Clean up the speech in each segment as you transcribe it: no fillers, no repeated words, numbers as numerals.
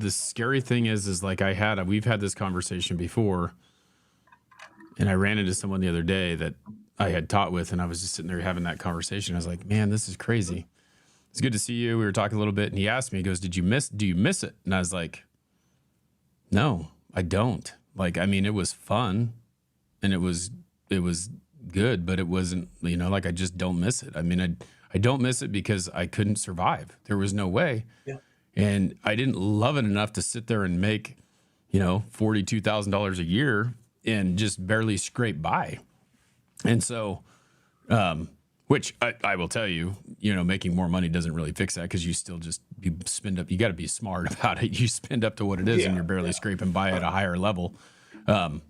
the scary thing is like we've had this conversation before, and I ran into someone the other day that I had taught with, and I was just sitting there having that conversation. I was like, man, this is crazy. It's good to see you. We were talking a little bit, and he asked me, he goes, do you miss it? And I was like, no, I don't. Like, I mean, it was fun and it was good, but it wasn't, like I just don't miss it. I mean, I don't miss it because I couldn't survive. There was no way. Yeah. And I didn't love it enough to sit there and make, $42,000 a year and just barely scrape by. And so, which I will tell you, making more money doesn't really fix that, because you still just you spend up. You got to be smart about it. You spend up to what it is, and you're barely scraping by at a higher level. But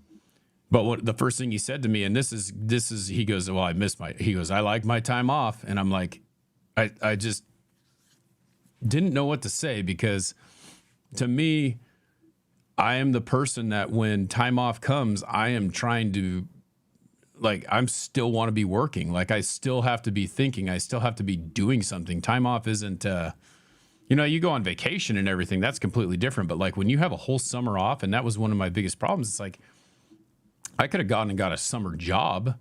what the first thing he said to me, and this is, he goes, well, I like my time off, and I'm like, I just didn't know what to say, because to me, I am the person that when time off comes, I am trying to. Like, I'm still want to be working. Like, I still have to be thinking. I still have to be doing something. Time off isn't, you go on vacation and everything. That's completely different. But like when you have a whole summer off, and that was one of my biggest problems. It's like, I could have gone and got a summer job,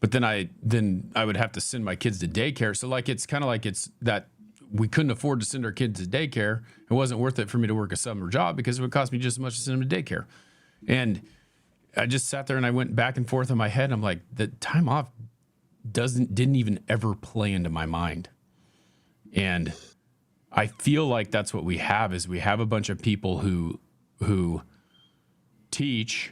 but then I would have to send my kids to daycare. So like, it's kind of like it's that we couldn't afford to send our kids to daycare. It wasn't worth it for me to work a summer job because it would cost me just as much to send them to daycare. And I just sat there and I went back and forth in my head. I'm like, the time off didn't even ever play into my mind. And I feel like that's what we have, is we have a bunch of people who teach